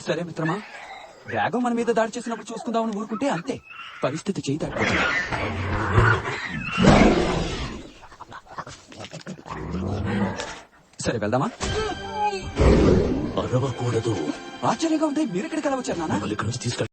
సరే మిత్రమా, డ్రాగన్ మన మీద దాడి చేసినప్పుడు చూసుకుందామని ఊరుకుంటే అంతే, పరిస్థితి చేయి దాటిపోతుంది. సరే వెళ్దామా? అరవకూడదు. ఆశ్చర్యంగా ఉంటే మీరెక్కడికి ఎలా వచ్చారు నాన్న? ఇక్కడి నుంచి తీసుకెళ్ళి